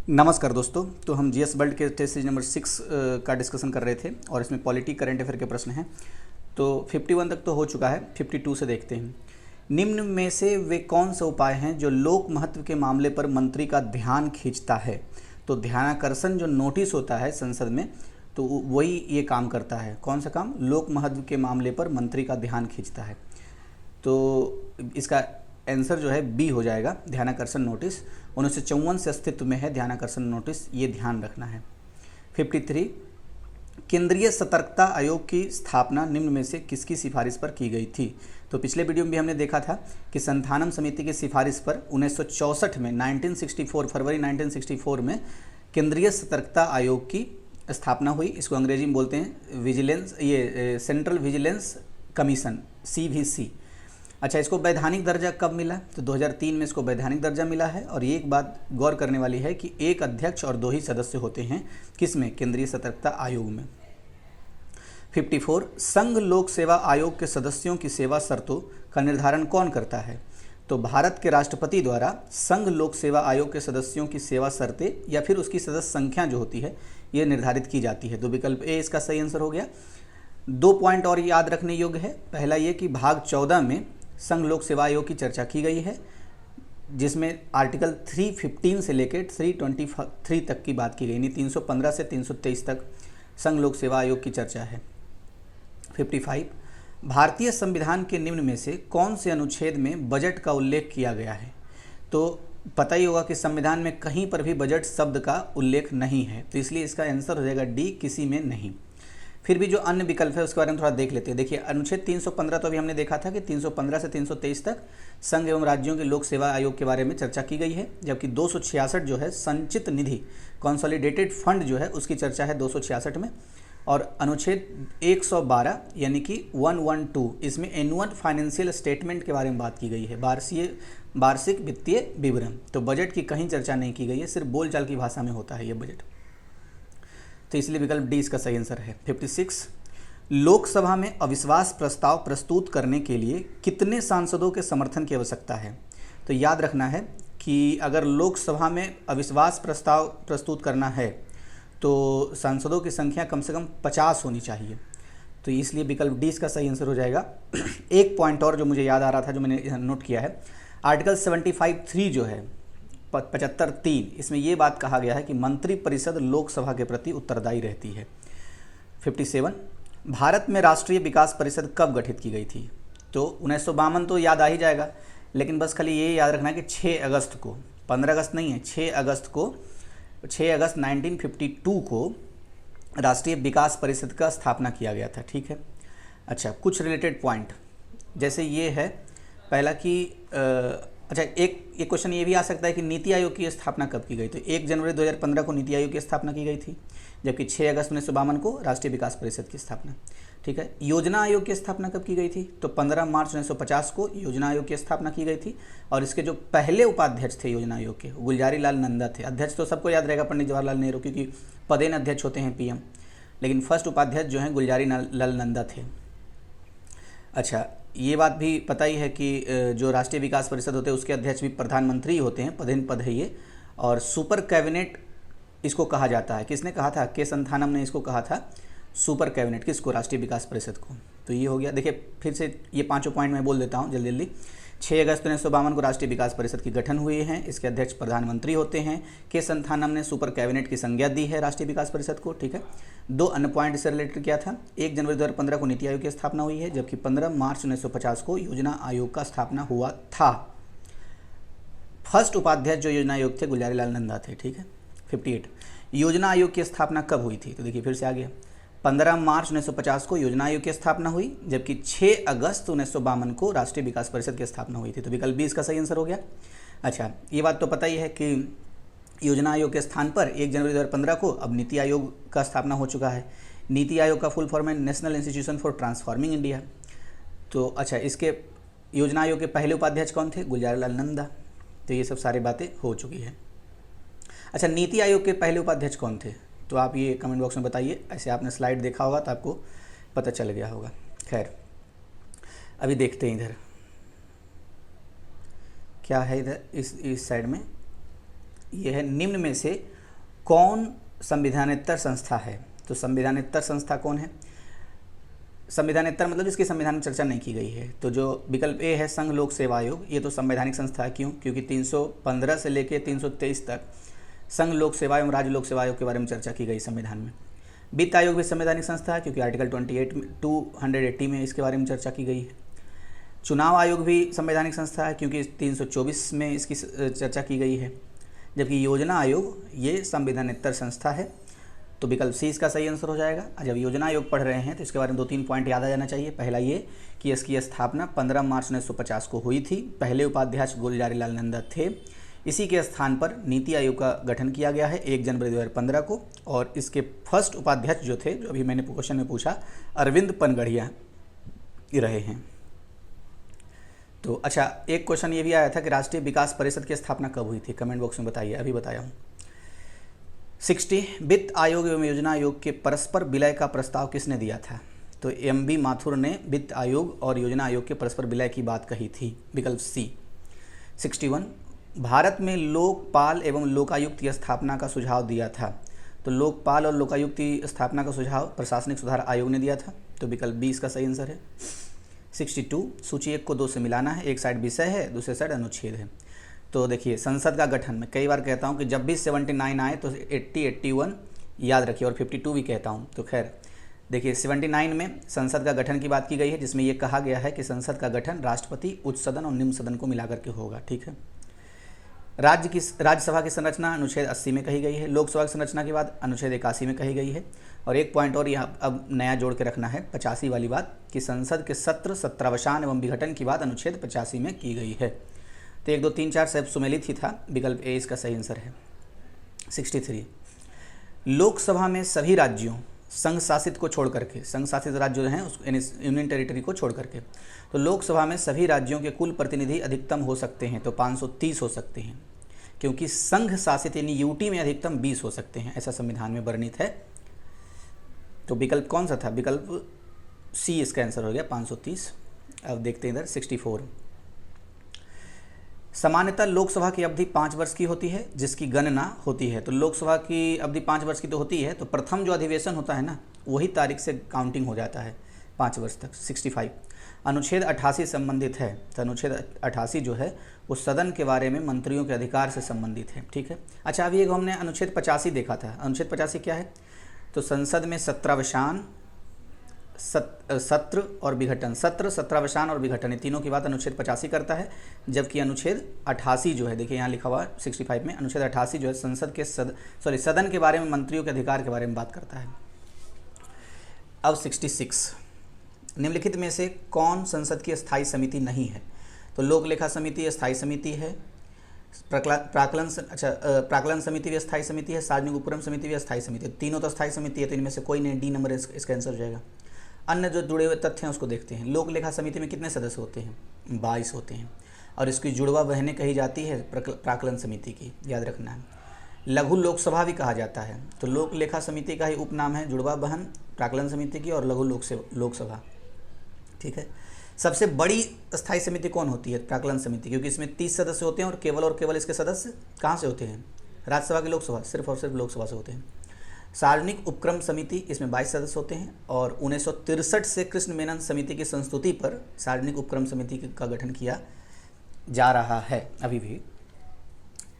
नमस्कार दोस्तों। तो हम जीएस वर्ल्ड के टेस्ट सीरीज नंबर 6 का डिस्कशन कर रहे थे और इसमें पॉलिटी करंट अफेयर के प्रश्न हैं। तो 51 तक तो हो चुका है, 52 से देखते हैं। निम्न में से वे कौन से उपाय हैं जो लोक महत्व के मामले पर मंत्री का ध्यान खींचता है। तो ध्यानाकर्षण जो नोटिस होता है संसद में, तो वही ये काम करता है। कौन सा काम? लोक महत्व के मामले पर मंत्री का ध्यान खींचता है। तो इसका आंसर जो है बी हो जाएगा, ध्यानाकर्षण नोटिस। 1954 से अस्तित्व में है ध्यानाकर्षण नोटिस, ये ध्यान रखना है। 53, केंद्रीय सतर्कता आयोग की स्थापना निम्न में से किसकी सिफारिश पर की गई थी। तो पिछले वीडियो में भी हमने देखा था कि संथानम समिति की सिफारिश पर 1964 में 1964 फरवरी 1964 में केंद्रीय सतर्कता आयोग की स्थापना हुई। इसको अंग्रेजी में बोलते हैं विजिलेंस, ये सेंट्रल विजिलेंस कमीशन, CVC। अच्छा, इसको वैधानिक दर्जा कब मिला? तो 2003 में इसको वैधानिक दर्जा मिला है। और ये एक बात गौर करने वाली है कि एक अध्यक्ष और 2 ही सदस्य होते हैं। किसमें? केंद्रीय सतर्कता आयोग में। 54, संघ लोक सेवा आयोग के सदस्यों की सेवा शर्तों का निर्धारण कौन करता है। तो भारत के राष्ट्रपति द्वारा संघ लोक सेवा आयोग के सदस्यों की सेवा शर्तें या फिर उसकी सदस्य संख्या जो होती है ये निर्धारित की जाती है। तो विकल्प ए इसका सही आंसर हो गया। 2 पॉइंट और याद रखने योग्य है। पहला ये कि भाग 14 में संघ लोक सेवा आयोग की चर्चा की गई है, जिसमें आर्टिकल 315 से लेकर 323 तक की बात की गई, यानी 315 से 323 तक संघ लोक सेवा आयोग की चर्चा है। 55, भारतीय संविधान के निम्न में से कौन से अनुच्छेद में बजट का उल्लेख किया गया है। तो पता ही होगा कि संविधान में कहीं पर भी बजट शब्द का उल्लेख नहीं है, तो इसलिए इसका आंसर हो जाएगा डी, किसी में नहीं। फिर भी जो अन्य विकल्प है उसके बारे में थोड़ा देख लेते हैं। देखिए, अनुच्छेद 315 तो अभी हमने देखा था कि 315 से 323 तक संघ एवं राज्यों के लोक सेवा आयोग के बारे में चर्चा की गई है, जबकि 266 जो है संचित निधि, कंसोलिडेटेड फंड जो है उसकी चर्चा है 266 में। और अनुच्छेद 112 यानी कि 112, इसमें एनुअल फाइनेंशियल स्टेटमेंट के बारे में बात की गई है, वार्षिक वित्तीय विवरण। तो बजट की कहीं चर्चा नहीं की गई है, सिर्फ बोलचाल की भाषा में होता है ये बजट। तो इसलिए विकल्प डी इसका सही आंसर है। 56, लोकसभा में अविश्वास प्रस्ताव प्रस्तुत करने के लिए कितने सांसदों के समर्थन की आवश्यकता है। तो याद रखना है कि अगर लोकसभा में अविश्वास प्रस्ताव प्रस्तुत करना है तो सांसदों की संख्या कम से कम 50 होनी चाहिए। तो इसलिए विकल्प डी इसका सही आंसर हो जाएगा। एक पॉइंट और जो मुझे याद आ रहा था, जो मैंने नोट किया है, आर्टिकल 75(3) जो है 75(3), इसमें ये बात कहा गया है कि मंत्री परिषद लोकसभा के प्रति उत्तरदायी रहती है। 57, भारत में राष्ट्रीय विकास परिषद कब गठित की गई थी। तो 1952 तो याद आ ही जाएगा, लेकिन बस खाली ये याद रखना है कि 6 अगस्त को, 15 अगस्त नहीं है, 6 अगस्त 1952 को राष्ट्रीय विकास परिषद का स्थापना किया गया था। ठीक है। अच्छा, कुछ रिलेटेड पॉइंट जैसे ये है, पहला कि अच्छा, एक क्वेश्चन ये भी आ सकता है कि नीति आयोग की स्थापना कब की गई। तो 1 जनवरी 2015 को नीति आयोग की स्थापना की गई थी, जबकि 6 अगस्त 1952 को राष्ट्रीय विकास परिषद की स्थापना। ठीक है। योजना आयोग की स्थापना कब की गई थी। तो 15 मार्च 1950 को योजना आयोग की स्थापना की गई थी। और इसके जो पहले उपाध्यक्ष थे योजना आयोग के, गुलजारी लाल नंदा थे। अध्यक्ष तो सबको याद रहेगा पंडित जवाहरलाल नेहरू, क्योंकि पदेन अध्यक्ष होते हैं PM, लेकिन फर्स्ट उपाध्यक्ष जो हैं गुलजारी लाल नंदा थे। अच्छा, ये बात भी पता ही है कि जो राष्ट्रीय विकास परिषद होते हैं उसके अध्यक्ष भी प्रधानमंत्री होते हैं, पदेन पद है ये। और सुपर कैबिनेट इसको कहा जाता है। किसने कहा था? के संथानम ने इसको कहा था सुपर कैबिनेट। किसको? राष्ट्रीय विकास परिषद को। तो ये हो गया। देखिए फिर से ये 5 पॉइंट मैं बोल देता हूँ जल्दी जल्दी। 6 अगस्त 1952 को राष्ट्रीय विकास परिषद की गठन हुई है, इसके अध्यक्ष प्रधानमंत्री होते हैं। के संथानम ने सुपर कैबिनेट की संज्ञा दी है राष्ट्रीय विकास परिषद को। ठीक है। 2 अन्य पॉइंट से रिलेटेड किया था। 1 जनवरी 2015 को नीति आयोग की स्थापना हुई है, जबकि 15 मार्च 1950 को योजना आयोग का स्थापना हुआ था। फर्स्ट उपाध्यक्ष जो योजना आयोग थे गुलजारी लाल नंदा थे। ठीक है। 58, योजना आयोग की स्थापना कब हुई थी। तो देखिए फिर से आ गया, 15 मार्च 1950 को योजना आयोग की स्थापना हुई, जबकि 6 अगस्त 1952 को राष्ट्रीय विकास परिषद की स्थापना हुई थी। तो विकल्प बी इसका सही आंसर हो गया। अच्छा, ये बात तो पता ही है कि योजना आयोग के स्थान पर 1 जनवरी 2015 को अब नीति आयोग का स्थापना हो चुका है। नीति आयोग का फुल फॉर्म है national institution for transforming India. तो अच्छा, इसके योजना आयोग के पहले उपाध्यक्ष कौन थे? गुलजारी लाल नंदा। तो ये सब सारी बातें हो चुकी हैं। अच्छा, नीति आयोग के पहले उपाध्यक्ष कौन थे? तो आप ये कमेंट बॉक्स में बताइए। ऐसे आपने स्लाइड देखा होगा तो आपको पता चल गया होगा। खैर, अभी देखते हैं इधर क्या है। इधर इस साइड में ये है निम्न में से कौन संविधानेतर संस्था है। तो संविधानेतर संस्था कौन है? संविधानेतर मतलब जिसकी संविधान में चर्चा नहीं की गई है। तो जो विकल्प ए है संघ लोक सेवा आयोग, ये तो संवैधानिक संस्था है। क्यों? क्योंकि 315 से लेकर 323 तक संघ लोक सेवा एवं राज्य लोक सेवा आयोग के बारे में चर्चा की गई संविधान में। वित्त आयोग भी संवैधानिक संस्था है क्योंकि आर्टिकल 280 में इसके बारे में चर्चा की गई है। चुनाव आयोग भी संवैधानिक संस्था है क्योंकि 324 में इसकी चर्चा की गई है। जबकि योजना आयोग ये संविधानेतर संस्था है। तो विकल्प सी इसका सही आंसर हो जाएगा। जब योजना आयोग पढ़ रहे हैं तो इसके बारे में 2-3 पॉइंट याद आ जाना चाहिए। पहला ये कि इसकी स्थापना 15 मार्च 1950 को हुई थी। पहले उपाध्यक्ष गुलजारी लाल नंदा थे। इसी के स्थान पर नीति आयोग का गठन किया गया है 1 जनवरी 2015 को, और इसके फर्स्ट उपाध्यक्ष जो थे, जो अभी मैंने क्वेश्चन में पूछा, अरविंद पनगढ़िया रहे हैं। तो अच्छा, एक क्वेश्चन ये भी आया था कि राष्ट्रीय विकास परिषद की स्थापना कब हुई थी? कमेंट बॉक्स में बताइए, अभी बताया हूँ। 60 वित्त आयोग एवं योजना आयोग के परस्पर विलय का प्रस्ताव किसने दिया था? तो MB माथुर ने वित्त आयोग और योजना आयोग के परस्पर विलय की बात कही थी। विकल्प सी। 61 भारत में लोकपाल एवं लोकायुक्त की स्थापना का सुझाव दिया था। तो लोकपाल और लोकायुक्त की स्थापना का सुझाव प्रशासनिक सुधार आयोग ने दिया था। तो विकल्प बी इसका सही आंसर है। 62 सूची 1 को 2 से मिलाना है। एक साइड विषय है, दूसरे साइड अनुच्छेद है। तो देखिए, संसद का गठन, मैं कई बार कहता हूँ कि जब भी 79 आए तो 80, 81 याद रखिए, और 52 भी कहता हूँ। तो खैर देखिए, 79 में संसद का गठन की बात की गई है, जिसमें यह कहा गया है कि संसद का गठन राष्ट्रपति, उच्च सदन और निम्न सदन को मिलाकर के होगा। ठीक है। राज्यसभा की संरचना अनुच्छेद 80 में कही गई है। लोकसभा की संरचना के बाद अनुच्छेद 81 में कही गई है। और एक पॉइंट और यहाँ अब नया जोड़ के रखना है, 85 वाली बात, कि संसद के सत्र, सत्रावसान एवं विघटन की बात अनुच्छेद 85 में की गई है। तो 1, 2, 3, 4 सब सुमेलित ही था। विकल्प ए इसका सही आंसर है। 63 लोकसभा में सभी राज्यों, संघ शासित को छोड़ करके, संघ शासित राज्य जो हैं यूनियन टेरिटरी को छोड़ करके, तो लोकसभा में सभी राज्यों के कुल प्रतिनिधि अधिकतम हो सकते हैं। तो 530 हो सकते हैं, क्योंकि संघ शासित यानी यूटी में अधिकतम 20 हो सकते हैं, ऐसा संविधान में वर्णित है। तो विकल्प कौन सा था? विकल्प सी इसका आंसर हो गया, 530। अब देखते हैं इधर 64 सामान्यतः लोकसभा की अवधि 5 वर्ष की होती है, जिसकी गणना होती है। तो लोकसभा की अवधि 5 वर्ष की तो होती है, तो प्रथम जो अधिवेशन होता है ना, वही तारीख से काउंटिंग हो जाता है 5 वर्ष तक। 65 अनुच्छेद 88 संबंधित है। तो अनुच्छेद 88 जो है वो सदन के बारे में मंत्रियों के अधिकार से संबंधित है। ठीक है। अच्छा, अभी एक हमने अनुच्छेद 85 देखा था। अनुच्छेद 85 क्या है? तो संसद में सत्रावसान, सत्र और विघटन, सत्र, सत्रावसान और विघटन, ये तीनों की बात अनुच्छेद 85 करता है। जबकि अनुच्छेद 88 जो है, देखिए यहाँ लिखा हुआ 65 में, अनुच्छेद 88 जो है संसद के सदन के बारे में मंत्रियों के अधिकार के बारे में बात करता है। अब 66 निम्नलिखित में से कौन संसद की स्थायी समिति नहीं है? तो लोक लेखा समिति स्थायी समिति है, प्राक्कलन समिति भी स्थायी समिति है, सार्वजनिक उपक्रम समिति भी स्थायी समिति है। तीनों तो स्थायी समिति है, तो इनमें से कोई नहीं, डी नंबर इसका आंसर हो जाएगा। अन्य जो जुड़े हुए तथ्य हैं उसको देखते हैं। लोक लेखा समिति में कितने सदस्य होते हैं? 22 होते हैं, और इसकी जुड़वा बहनें कही जाती है प्राक्कलन समिति की, याद रखना है। लघु लोकसभा भी कहा जाता है। तो लोक लेखा समिति का ही उपनाम है जुड़वा बहन प्राक्कलन समिति की और लघु लोकसभा। ठीक है। सबसे बड़ी स्थायी समिति कौन होती है? प्राक्कलन समिति, क्योंकि इसमें 30 सदस्य होते हैं, और केवल इसके सदस्य कहाँ से होते हैं? राज्यसभा की लोकसभा, सिर्फ और सिर्फ लोकसभा से होते हैं। सार्वजनिक उपक्रम समिति, इसमें 22 सदस्य होते हैं, और 1963 से कृष्ण मेनन समिति की संस्तुति पर सार्वजनिक उपक्रम समिति का गठन किया जा रहा है अभी भी।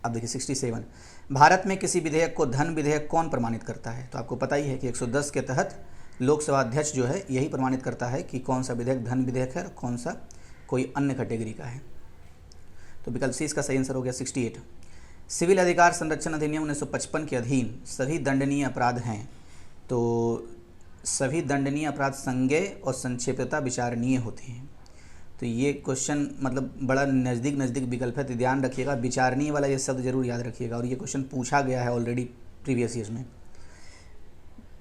अब देखिए 67 भारत में किसी विधेयक को धन विधेयक कौन प्रमाणित करता है? तो आपको पता ही है कि 110 के तहत लोकसभा अध्यक्ष जो है यही प्रमाणित करता है कि कौन सा विधेयक धन विधेयक है और कौन सा कोई अन्य कैटेगरी का है। तो विकल्प सी इसका सही आंसर हो गया। 68 सिविल अधिकार संरक्षण अधिनियम 1955 के अधीन सभी दंडनीय अपराध हैं। तो सभी दंडनीय अपराध संज्ञेय और संक्षेप्यता विचारणीय होते हैं। तो ये क्वेश्चन मतलब बड़ा नज़दीक विकल्प है, तो ध्यान रखिएगा, विचारणीय वाला ये शब्द जरूर याद रखिएगा। और ये क्वेश्चन पूछा गया है ऑलरेडी प्रीवियस ईयर्स में।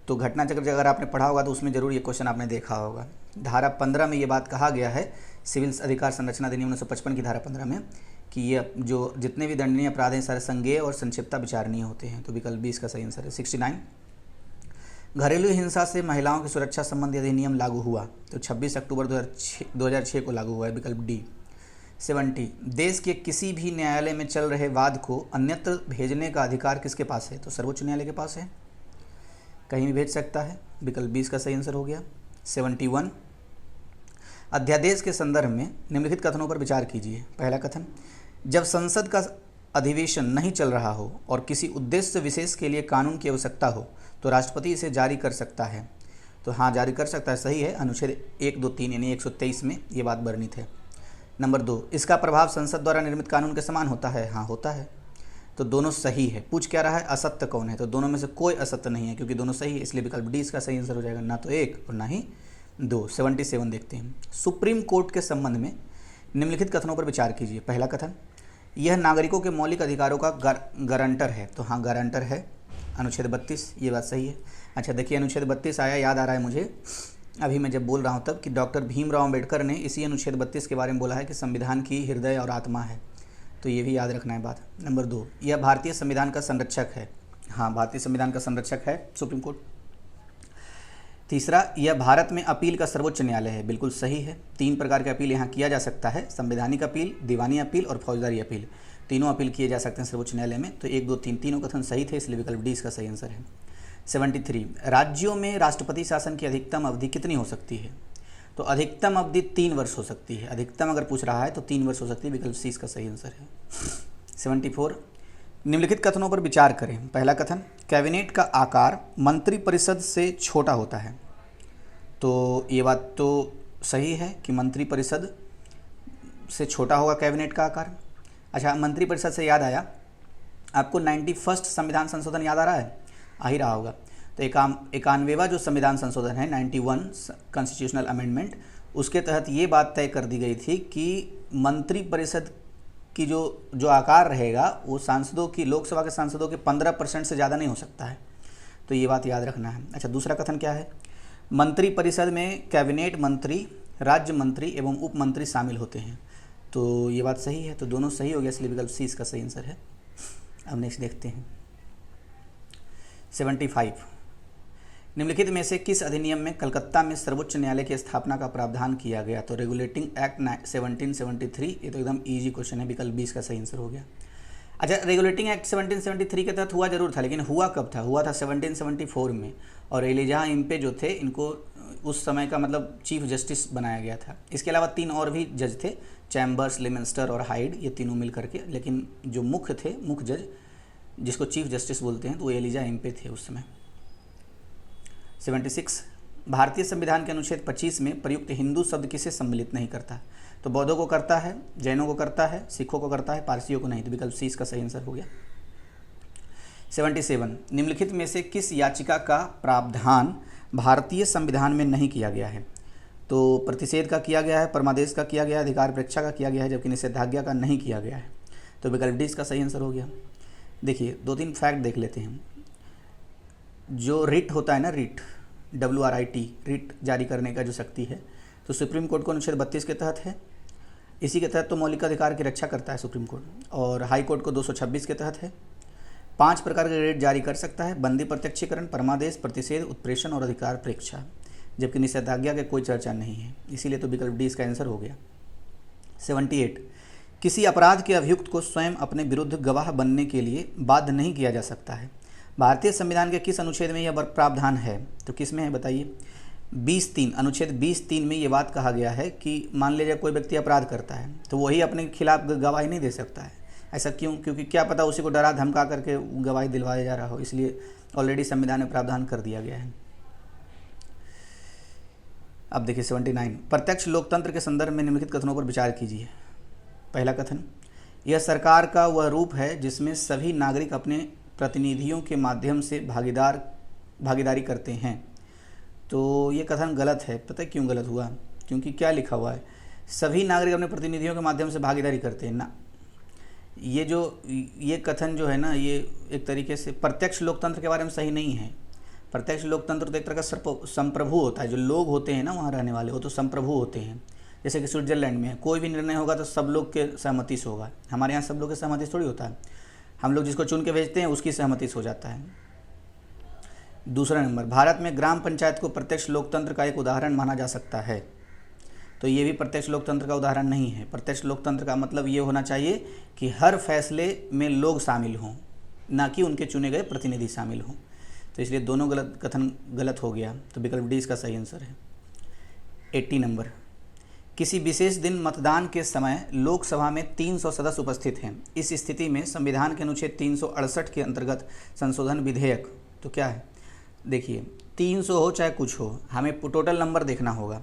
तो घटना चक्र अगर आपने पढ़ा होगा तो उसमें जरूर ये क्वेश्चन आपने देखा होगा। धारा 15 में ये बात कहा गया है, सिविल अधिकार संरक्षण अधिनियम 1955 की धारा 15 में, कि ये जो जितने भी दंडनीय अपराध हैं सारे संज्ञेय और संक्षिप्तता विचारणीय होते हैं। तो विकल्प बी इसका सही आंसर है। 69 घरेलू हिंसा से महिलाओं की सुरक्षा संबंधी अधिनियम लागू हुआ। तो 26 अक्टूबर 2006 को लागू हुआ है, विकल्प डी। 70, देश के किसी भी न्यायालय में चल रहे वाद को अन्यत्र भेजने का अधिकार किसके पास है? तो सर्वोच्च न्यायालय के पास है, कहीं भी भेज सकता है। विकल्प 20 का सही आंसर हो गया। 71, अध्यादेश के संदर्भ में निम्नलिखित कथनों पर विचार कीजिए। पहला कथन, जब संसद का अधिवेशन नहीं चल रहा हो और किसी उद्देश्य विशेष के लिए कानून की आवश्यकता हो तो राष्ट्रपति इसे जारी कर सकता है। तो हाँ, जारी कर सकता है, सही है। अनुच्छेद 1, 2, 3 यानी 123 में ये बात वर्णित है। नंबर 2, इसका प्रभाव संसद द्वारा निर्मित कानून के समान होता है। हाँ, होता है। तो दोनों सही है। पूछ क्या रहा है? असत्य कौन है? तो दोनों में से कोई असत्य नहीं है क्योंकि दोनों सही है, इसलिए विकल्प डी इसका सही आंसर हो जाएगा, ना तो 1 और ना ही 2। 77 देखते हैं। सुप्रीम कोर्ट के संबंध में निम्नलिखित कथनों पर विचार कीजिए। पहला कथन, यह नागरिकों के मौलिक अधिकारों का गारंटर है। तो हाँ, गारंटर है। अनुच्छेद 32, ये बात सही है। अच्छा देखिए, अनुच्छेद 32 आया, याद आ रहा है मुझे अभी मैं जब बोल रहा हूँ तब, कि डॉक्टर भीमराव अम्बेडकर ने इसी अनुच्छेद 32 के बारे में बोला है कि संविधान की हृदय और आत्मा है। तो ये भी याद रखना है बात। नंबर 2, यह भारतीय संविधान का संरक्षक है। हाँ, भारतीय संविधान का संरक्षक है सुप्रीम कोर्ट। तीसरा, यह भारत में अपील का सर्वोच्च न्यायालय है। बिल्कुल सही है। 3 प्रकार के अपील यहाँ किया जा सकता है, संवैधानिक अपील, दीवानी अपील और फौजदारी अपील। तीनों अपील किए जा सकते हैं सर्वोच्च न्यायालय में। तो 1, 2, 3 तीनों कथन सही थे, इसलिए विकल्प डी इसका सही आंसर है। 73, राज्यों में राष्ट्रपति शासन की अधिकतम अवधि कितनी हो सकती है? तो अधिकतम अवधि 3 वर्ष हो सकती है। अधिकतम अगर पूछ रहा है तो 3 वर्ष हो सकती है, विकल्प सी इसका सही आंसर है। 74, निम्नलिखित कथनों पर विचार करें। पहला कथन, कैबिनेट का आकार मंत्रिपरिषद से छोटा होता है। तो ये बात तो सही है कि मंत्रिपरिषद से छोटा होगा कैबिनेट का आकार। अच्छा, मंत्रिपरिषद से याद आया, आपको 91 संविधान संशोधन याद आ रहा है? आ ही रहा होगा। तो 91वां जो संविधान संशोधन है, 91 कॉन्स्टिट्यूशनल अमेंडमेंट, उसके तहत ये बात तय कर दी गई थी कि मंत्रिपरिषद की जो आकार रहेगा वो सांसदों की, लोकसभा के सांसदों के 15% से ज़्यादा नहीं हो सकता है। तो ये बात याद रखना है। अच्छा, दूसरा कथन क्या है? मंत्रिपरिषद में कैबिनेट मंत्री, राज्य मंत्री एवं उप मंत्री शामिल होते हैं। तो ये बात सही है। तो दोनों सही हो गया, इसलिए विकल्प सी इसका सही आंसर है। अब नेक्स्ट देखते हैं। 75, निम्नलिखित में से किस अधिनियम में कलकत्ता में सर्वोच्च न्यायालय की स्थापना का प्रावधान किया गया? तो रेगुलेटिंग एक्ट 1773, ये तो एकदम इजी क्वेश्चन है, विकल्प 20 का सही आंसर हो गया। अच्छा, रेगुलेटिंग एक्ट 1773 के तहत हुआ जरूर था, लेकिन हुआ कब था? हुआ था 1774 में। और एलिजा इम्पे जो थे, इनको उस समय का मतलब चीफ जस्टिस बनाया गया था। इसके अलावा 3 और भी जज थे, चैम्बर्स, लेमेंस्टर और हाइड, ये तीनों मिल करके। लेकिन जो मुख्य थे, मुख्य जज जिसको चीफ जस्टिस बोलते हैं, तो वो एलिजा इम्पे थे उस समय। 76, भारतीय संविधान के अनुच्छेद 25 में प्रयुक्त हिंदू शब्द किसे सम्मिलित नहीं करता? तो बौद्धों को करता है, जैनों को करता है, सिखों को करता है, पारसियों को नहीं। तो विकल्प सी इसका सही आंसर हो गया। 77, निम्नलिखित में से किस याचिका का प्रावधान भारतीय संविधान में नहीं किया गया है? तो प्रतिषेध का किया गया है, परमादेश का किया गया है, अधिकार परीक्षा का किया गया है, जबकि निषेधाज्ञा का नहीं किया गया है। तो विकल्प डी इसका सही आंसर हो गया। देखिए, 2-3 फैक्ट देख लेते हैं। जो रिट होता है ना, रिट, WRIT, रिट जारी करने का जो शक्ति है, तो सुप्रीम कोर्ट को अनुच्छेद 32 के तहत है। इसी के तहत तो मौलिक अधिकार की रक्षा करता है सुप्रीम कोर्ट। और हाई कोर्ट को 226 के तहत है। 5 प्रकार के रिट जारी कर सकता है: बंदी प्रत्यक्षीकरण, परमादेश, प्रतिषेध, उत्प्रेषण और अधिकार परीक्षा, जबकि निषेधाज्ञा के कोई चर्चा नहीं है। इसीलिए तो विकल्प डी इसका आंसर हो गया। 78, किसी अपराध के अभियुक्त को स्वयं अपने विरुद्ध गवाह बनने के लिए बाध्य नहीं किया जा सकता है। भारतीय संविधान के किस अनुच्छेद में यह प्रावधान है? तो किस में है बताइए? 20(3), अनुच्छेद 20(3) में ये बात कहा गया है कि मान लीजिए कोई व्यक्ति अपराध करता है तो वही अपने खिलाफ गवाही नहीं दे सकता है। ऐसा क्यों? क्योंकि क्या पता उसी को डरा धमका करके गवाही दिलवाया जा रहा हो, इसलिए ऑलरेडी संविधान में प्रावधान कर दिया गया है। अब देखिए 79, प्रत्यक्ष लोकतंत्र के संदर्भ में निम्नलिखित कथनों पर विचार कीजिए। पहला कथन, यह सरकार का वह रूप है जिसमें सभी नागरिक अपने प्रतिनिधियों के माध्यम से भागीदारी करते हैं। तो ये कथन गलत है। पता है क्यों गलत हुआ? क्योंकि क्या लिखा हुआ है? सभी नागरिक अपने प्रतिनिधियों के माध्यम से भागीदारी करते हैं ना। ये कथन जो है ना, ये एक तरीके से प्रत्यक्ष लोकतंत्र के बारे में सही नहीं है। प्रत्यक्ष लोकतंत्र तो एक तरह का संप्रभु होता है। जो लोग होते हैं ना वहाँ रहने वाले, वो तो संप्रभु होते हैं। जैसे कि स्विट्जरलैंड में कोई भी निर्णय होगा तो सब लोग के सहमति से होगा। हमारे यहाँ सब लोग के सहमति से थोड़ी होता है। हम लोग जिसको चुन के भेजते हैं उसकी सहमति से हो जाता है। दूसरा नंबर, भारत में ग्राम पंचायत को प्रत्यक्ष लोकतंत्र का एक उदाहरण माना जा सकता है। तो ये भी प्रत्यक्ष लोकतंत्र का उदाहरण नहीं है। प्रत्यक्ष लोकतंत्र का मतलब ये होना चाहिए कि हर फैसले में लोग शामिल हों, ना कि उनके चुने गए प्रतिनिधि शामिल हों। तो इसलिए दोनों कथन गलत हो गया, तो विकल्प डी इसका सही आंसर है। 80 नंबर, किसी विशेष दिन मतदान के समय लोकसभा में 300 सदस्य उपस्थित हैं। इस स्थिति में संविधान के अनुच्छेद 368 के अंतर्गत संशोधन विधेयक, तो क्या है, देखिए 300 हो चाहे कुछ हो, हमें टोटल नंबर देखना होगा।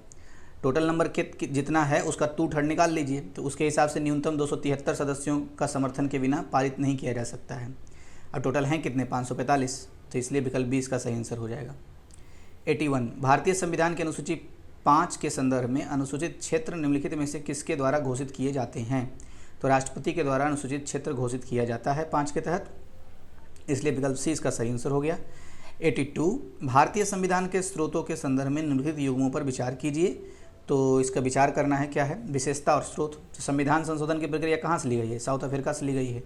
टोटल नंबर जितना है उसका 2/3 निकाल लीजिए, तो उसके हिसाब से न्यूनतम 273 सदस्यों का समर्थन के बिना पारित नहीं किया जा सकता है। और टोटल हैं कितने, 545, तो इसलिए विकल्प बी इसका सही आंसर हो जाएगा। 81, भारतीय संविधान की अनुसूची 5 के संदर्भ में अनुसूचित क्षेत्र निम्नलिखित में से किसके द्वारा घोषित किए जाते हैं। तो राष्ट्रपति के द्वारा अनुसूचित क्षेत्र घोषित किया जाता है 5 के तहत, इसलिए विकल्प सी इसका सही आंसर हो गया। 82, भारतीय संविधान के स्रोतों के संदर्भ में निम्नलिखित युग्मों पर विचार कीजिए। तो इसका विचार करना है क्या है, विशेषता और स्रोत। तो संविधान संशोधन की प्रक्रिया कहाँ से ली गई है, साउथ अफ्रीका से ली गई है।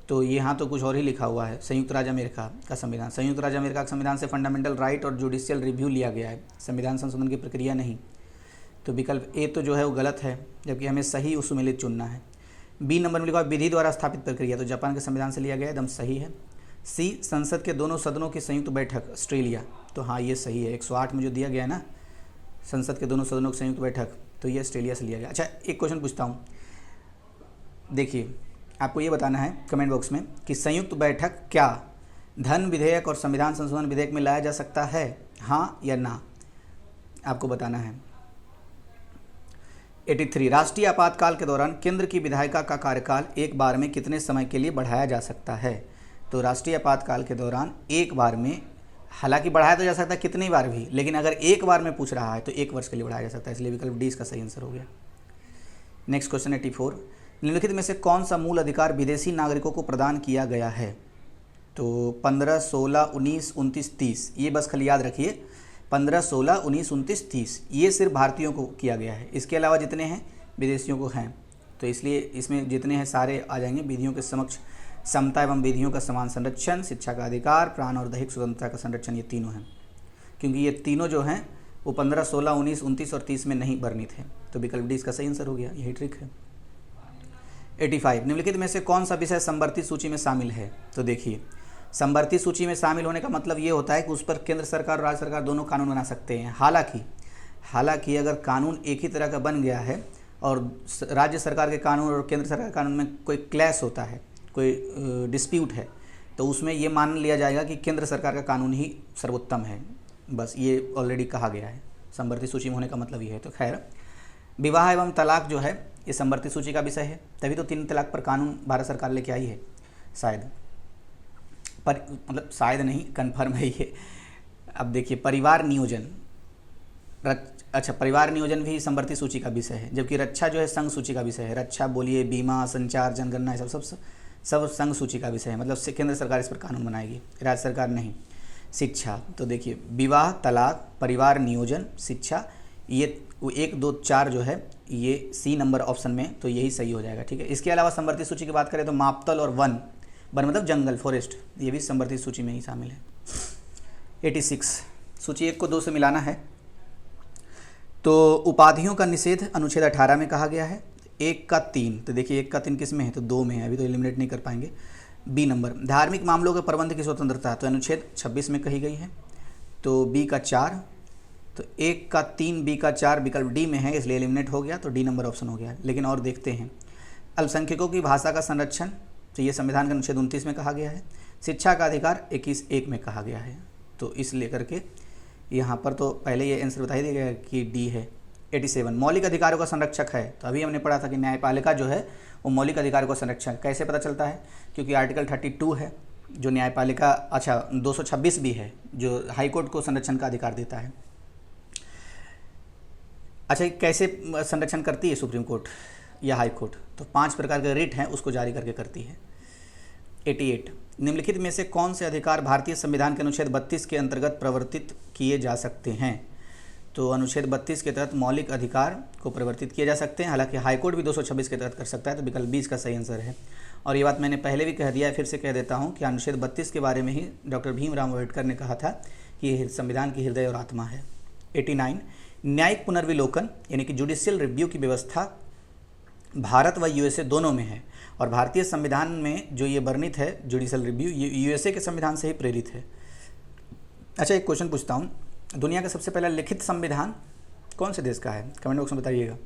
तो यहाँ तो कुछ और ही लिखा हुआ है, संयुक्त राज्य अमेरिका का संविधान। संयुक्त राज्य अमेरिका के संविधान से फंडामेंटल राइट और जुडिशियल रिव्यू लिया गया है, संविधान संशोधन की प्रक्रिया नहीं। तो विकल्प ए तो जो है वो गलत है, जबकि हमें सही उस सुमेलित चुनना है। बी नंबर में लिखा विधि द्वारा स्थापित प्रक्रिया, तो जापान के संविधान से लिया गया, एकदम सही है। सी, संसद के दोनों सदनों की संयुक्त बैठक, ऑस्ट्रेलिया, तो हाँ ये सही है। 108 में जो दिया गया है ना, संसद के दोनों सदनों की संयुक्त बैठक, तो ये ऑस्ट्रेलिया से लिया गया। अच्छा, एक क्वेश्चन पूछता हूँ, देखिए आपको ये बताना है कमेंट बॉक्स में कि संयुक्त बैठक क्या धन विधेयक और संविधान संशोधन विधेयक में लाया जा सकता है, हाँ या ना, आपको बताना है। 83, राष्ट्रीय आपातकाल के दौरान केंद्र की विधायिका का कार्यकाल एक बार में कितने समय के लिए बढ़ाया जा सकता है। तो राष्ट्रीय आपातकाल के दौरान एक बार में, हालांकि बढ़ाया तो जा सकता है कितनी बार भी, लेकिन अगर एक बार में पूछ रहा है तो 1 वर्ष के लिए बढ़ाया जा सकता है, इसलिए विकल्प डी इसका सही आंसर हो गया। नेक्स्ट क्वेश्चन 84, निम्नलिखित में से कौन सा मूल अधिकार विदेशी नागरिकों को प्रदान किया गया है। तो 15, 16, 19, 29, 30, ये बस खाली याद रखिए, 15, 16, 19, 29, 30 ये सिर्फ भारतीयों को किया गया है, इसके अलावा जितने हैं विदेशियों को हैं। तो इसलिए इसमें जितने हैं सारे आ जाएंगे। विधियों के समक्ष समता एवं विधियों का समान संरक्षण, शिक्षा का अधिकार, प्राण और दैहिक स्वतंत्रता का संरक्षण, ये तीनों हैं। क्योंकि ये तीनों जो हैं वो 15, 16, 19, 29 और 30 में नहीं वर्णित है, तो विकल्प डी इसका सही आंसर हो गया, यही ट्रिक है। 85, निम्नलिखित में से कौन सा विषय समवर्ती सूची में शामिल है। तो देखिए समवर्ती सूची में शामिल होने का मतलब ये होता है कि उस पर केंद्र सरकार और राज्य सरकार दोनों कानून बना सकते हैं। हालांकि अगर कानून एक ही तरह का बन गया है और राज्य सरकार के कानून और केंद्र सरकार के कानून में कोई क्लैश होता है, कोई डिस्प्यूट है, तो उसमें ये मान लिया जाएगा कि केंद्र सरकार का कानून ही सर्वोत्तम है। बस ये ऑलरेडी कहा गया है, समवर्ती सूची में होने का मतलब ये है। तो खैर, विवाह एवं तलाक जो है ये समवर्ती सूची का विषय है, तभी तो 3 तलाक पर कानून भारत सरकार लेके आई है शायद, पर मतलब शायद नहीं, कन्फर्म है ये। अब देखिए परिवार नियोजन, अच्छा परिवार नियोजन भी समवर्ती सूची का विषय है, जबकि रक्षा जो है संघ सूची का विषय है। रक्षा बोलिए, बीमा, संचार, जनगणना, सब संघ सूची का विषय है, मतलब केंद्र सरकार इस पर कानून बनाएगी, राज्य सरकार नहीं। शिक्षा, तो देखिए विवाह, तलाक, परिवार नियोजन, शिक्षा, ये 1, 2, 4 जो है ये सी नंबर ऑप्शन में, तो यही सही हो जाएगा। ठीक है, इसके अलावा समवर्ती सूची की बात करें तो मापतल और वन मतलब जंगल, फॉरेस्ट, ये भी समवर्ती सूची में ही शामिल है। 86, सूची 1 को 2 से मिलाना है। तो उपाधियों का निषेध अनुच्छेद 18 में कहा गया है। 1 का 3, तो देखिए 1 का 3 किस में है, तो 2 में है, अभी तो एलिमिनेट नहीं कर पाएंगे। बी नंबर, धार्मिक मामलों के प्रबंध की स्वतंत्रता, तो अनुच्छेद 26 में कही गई है। तो बी का 4, तो 1 का 3, बी का 4 विकल्प डी में है, इसलिए एलिमिनेट हो गया, तो डी नंबर ऑप्शन हो गया। लेकिन और देखते हैं, अल्पसंख्यकों की भाषा का संरक्षण, तो ये संविधान के अनुच्छेद 29 में कहा गया है। शिक्षा का अधिकार 21(1) में कहा गया है, तो इस लेकर के यहाँ पर तो पहले ये आंसर बता ही दिया गया कि डी है। 87, मौलिक अधिकारों का संरक्षक है, तो अभी हमने पढ़ा था कि न्यायपालिका जो है वो मौलिक अधिकारों का संरक्षक कैसे पता चलता है, क्योंकि आर्टिकल 32 है जो न्यायपालिका, अच्छा 226 भी है जो हाईकोर्ट को संरक्षण का अधिकार देता है। अच्छा, कैसे संरक्षण करती है सुप्रीम कोर्ट या हाई कोर्ट, तो 5 प्रकार के रिट हैं उसको जारी करके करती है। 88, निम्नलिखित में से कौन से अधिकार भारतीय संविधान के अनुच्छेद 32 के अंतर्गत प्रवर्तित किए जा सकते हैं। तो अनुच्छेद 32 के तहत मौलिक अधिकार को परिवर्तित किए जा सकते हैं, हालांकि हाईकोर्ट भी 226 के तहत कर सकता है, तो विकल्प 20 का सही आंसर है। और ये बात मैंने पहले भी कह दिया है, फिर से कह देता हूँ कि अनुच्छेद 32 के बारे में ही डॉक्टर भीमराव अम्बेडकर ने कहा था कि यह संविधान की हृदय और आत्मा है। 89, न्यायिक पुनर्विलोकन यानी कि जुडिशियल रिव्यू की व्यवस्था भारत व यूएसए दोनों में है, और भारतीय संविधान में जो ये वर्णित है जुडिशियल रिव्यू, ये यूएसए के संविधान से ही प्रेरित है। अच्छा, एक क्वेश्चन पूछता हूँ, दुनिया का सबसे पहला लिखित संविधान कौन से देश का है? कमेंट बॉक्स में बताइएगा।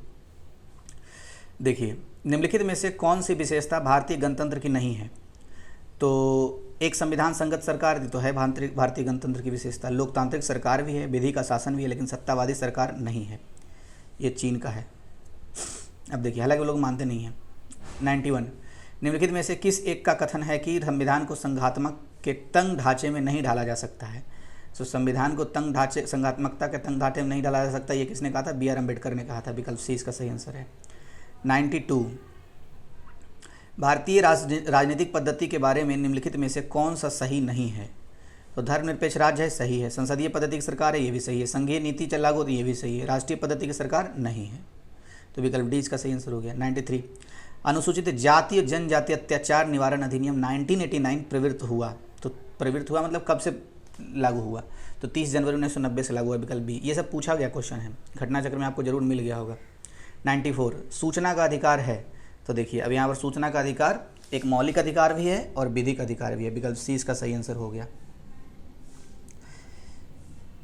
देखिए, निम्नलिखित में से कौन सी विशेषता भारतीय गणतंत्र की नहीं है? तो एक संविधान संगत सरकार तो है भारतीय गणतंत्र की विशेषता, लोकतांत्रिक सरकार भी है, विधि का शासन भी है, लेकिन सत्तावादी सरकार नहीं है, ये चीन का है। अब देखिए, हालांकि लोग मानते नहीं हैं। 91, निम्नलिखित में से किस एक का कथन है कि संविधान को संघात्मक के तंग ढांचे में नहीं ढाला जा सकता है? तो संविधान को तंग ढांचे, संघात्मकता के तंग ढांचे में नहीं डाला जा सकता, ये किसने कहा था? बी आर अम्बेडकर ने कहा था। विकल्प सी इसका सही आंसर है। 92, भारतीय राजनीतिक पद्धति के बारे में निम्नलिखित में से कौन सा सही नहीं है? तो धर्मनिरपेक्ष राज्य है, सही है। संसदीय पद्धति की सरकार है, ये भी सही है। संघीय नीति चल लागू, तो ये भी सही है। राष्ट्रीय पद्धति की सरकार नहीं है, तो विकल्प डी इसका सही आंसर हो गया। 93, अनुसूचित जाति और जनजाति अत्याचार निवारण अधिनियम 1989 प्रवृत्त हुआ। तो प्रवृत्त हुआ मतलब कब से लागू हुआ? तो 30 जनवरी 1990 से लागू हुआ, विकल्प बी। ये सब पूछा गया क्वेश्चन है, घटना चक्र में आपको जरूर मिल गया होगा। 94, सूचना का अधिकार है। तो देखिए, अब यहाँ पर सूचना का अधिकार एक मौलिक अधिकार भी है और विधिक अधिकार भी है, विकल्प सी इसका सही आंसर हो गया।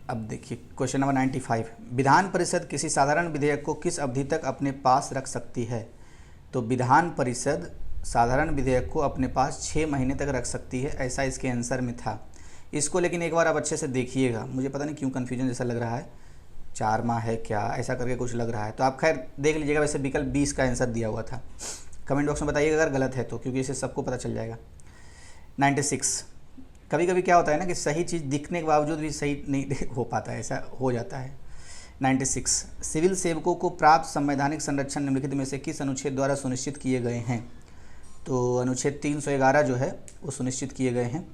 अब देखिए क्वेश्चन नंबर 95, विधान परिषद किसी साधारण विधेयक को किस अवधि तक अपने पास रख सकती है? तो विधान परिषद साधारण विधेयक को अपने पास 6 महीने तक रख सकती है, ऐसा इसके आंसर में था। इसको लेकिन एक बार आप अच्छे से देखिएगा, मुझे पता नहीं क्यों कन्फ्यूजन जैसा लग रहा है, 4 माह है क्या, ऐसा करके कुछ लग रहा है, तो आप खैर देख लीजिएगा। वैसे विकल्प 20 का आंसर दिया हुआ था, कमेंट बॉक्स में बताइएगा अगर गलत है तो, क्योंकि इससे सबको पता चल जाएगा। 96, कभी कभी क्या होता है ना कि सही चीज़ दिखने के बावजूद भी सही नहीं हो पाता है, ऐसा हो जाता है। 96, सिविल सेवकों को प्राप्त संवैधानिक संरक्षण निम्नलिखित में से किस अनुच्छेद द्वारा सुनिश्चित किए गए हैं? तो अनुच्छेद 311 जो है वो सुनिश्चित किए गए हैं।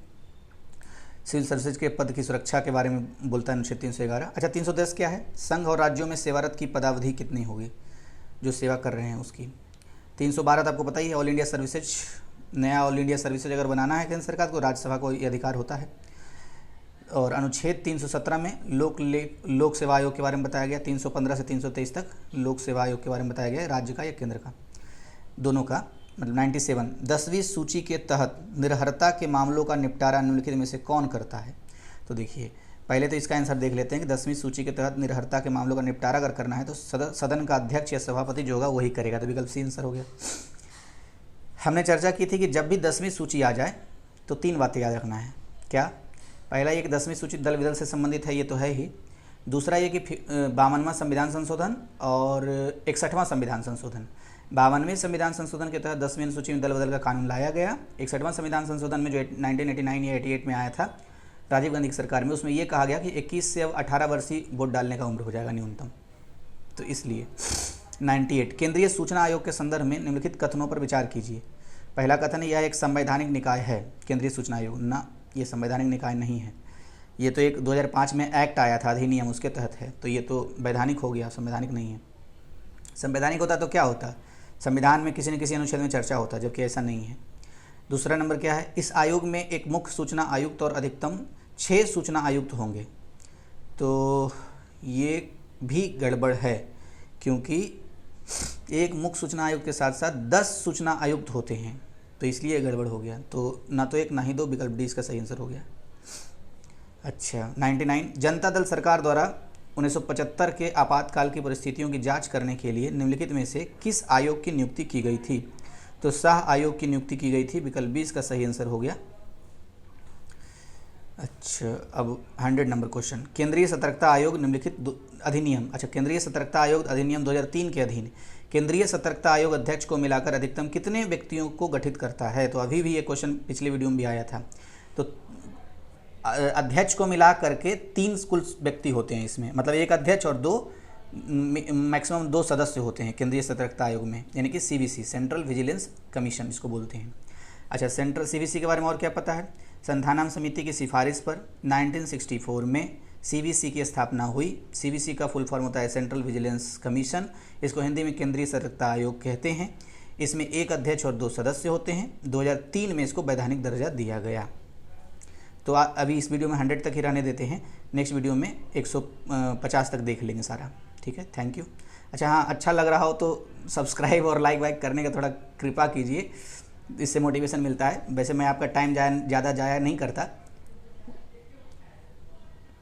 सिविल सर्विसेज के पद की सुरक्षा के बारे में बोलता है अनुच्छेद 311। अच्छा, 310 क्या है? संघ और राज्यों में सेवारत की पदावधि कितनी होगी, जो सेवा कर रहे हैं उसकी। 312 तो आपको पता ही है, ऑल इंडिया सर्विसेज, नया ऑल इंडिया सर्विसेज अगर बनाना है केंद्र सरकार को, राज्यसभा को ये अधिकार होता है। और अनुच्छेद 317 में लोक सेवा आयोग के बारे में बताया गया, 315 से 323 तक लोक सेवा आयोग के बारे में बताया गया, राज्य का या केंद्र का, दोनों का। मतलब 97, 10वीं सूची के तहत निर्हरता के मामलों का निपटारा निम्नलिखित में से कौन करता है? तो देखिए, पहले तो इसका आंसर देख लेते हैं कि 10वीं सूची के तहत निर्हरता के मामलों का निपटारा अगर करना है तो सदन का अध्यक्ष या सभापति जो होगा वही करेगा, तो विकल्प सी आंसर हो गया। हमने चर्चा की थी कि जब भी 10वीं सूची आ जाए तो 3 बातें याद रखना है। क्या? पहला ये कि 10वीं सूची दल विदल से संबंधित है, ये तो है ही। दूसरा ये कि 52वां संविधान संशोधन और 61वां संविधान संशोधन। 52वें संविधान संशोधन के तहत 10वीं सूची में दल बदल का कानून लाया गया। 61वां संविधान संशोधन में जो 1989 या 88 में आया था राजीव गांधी की सरकार में, उसमें ये कहा गया कि 21 से अब 18 वर्षीय वोट डालने का उम्र हो जाएगा न्यूनतम, तो इसलिए। 98, केंद्रीय सूचना आयोग के संदर्भ में निम्नलिखित कथनों पर विचार कीजिए। पहला कथन है, यह एक संवैधानिक निकाय है। केंद्रीय सूचना आयोग ना, ये संवैधानिक निकाय नहीं है, ये तो एक 2005 में एक्ट आया था, अधिनियम, उसके तहत है, तो ये तो वैधानिक हो गया, संवैधानिक नहीं है। संवैधानिक होता तो क्या होता? संविधान में किसी न किसी अनुच्छेद में चर्चा होता, जबकि ऐसा नहीं है। दूसरा नंबर क्या है? इस आयोग में एक मुख्य सूचना आयुक्त और अधिकतम 6 सूचना आयुक्त होंगे, तो ये भी गड़बड़ है, क्योंकि एक मुख्य सूचना आयुक्त के साथ साथ 10 सूचना आयुक्त होते हैं, तो इसलिए गड़बड़ हो गया। तो ना तो एक ना ही दो, विकल्प डी इसका सही आंसर हो गया। अच्छा, 99, जनता दल सरकार द्वारा 1975 के आपातकाल की परिस्थितियों की जांच करने के लिए निम्नलिखित में से किस आयोग की नियुक्ति की गई थी? तो शाह आयोग की नियुक्ति की गई थी, विकल्प 20 का सही आंसर हो गया। अच्छा, अब 100 नंबर क्वेश्चन, केंद्रीय सतर्कता आयोग निम्नलिखित अधिनियम, अच्छा केंद्रीय सतर्कता आयोग अधिनियम 2003 के अधीन केंद्रीय सतर्कता आयोग अध्यक्ष को मिलाकर अधिकतम कितने व्यक्तियों को गठित करता है? तो अभी भी ये क्वेश्चन पिछले वीडियो में भी आया था। तो अध्यक्ष को मिला करके 3 कुल व्यक्ति होते हैं इसमें, मतलब एक अध्यक्ष और 2 मैक्सिमम 2 सदस्य होते हैं केंद्रीय सतर्कता आयोग में, यानी कि सीवीसी, सेंट्रल विजिलेंस कमीशन इसको बोलते हैं। अच्छा, सेंट्रल सीवीसी के बारे में और क्या पता है? संधानम समिति की सिफारिश पर 1964 में सीवीसी की स्थापना हुई। सीवीसी का फुल फॉर्म होता है सेंट्रल विजिलेंस कमीशन, इसको हिंदी में केंद्रीय सतर्कता आयोग कहते हैं। इसमें एक अध्यक्ष और 2 सदस्य होते हैं। 2003 में इसको वैधानिक दर्जा दिया गया। तो अभी इस वीडियो में 100 तक ही रहने देते हैं, नेक्स्ट वीडियो में 150 तक देख लेंगे सारा। ठीक है, थैंक यू। अच्छा हाँ, अच्छा लग रहा हो तो सब्सक्राइब और लाइक वाइक करने का थोड़ा कृपा कीजिए, इससे मोटिवेशन मिलता है। वैसे मैं आपका टाइम ज़्यादा जाया नहीं करता,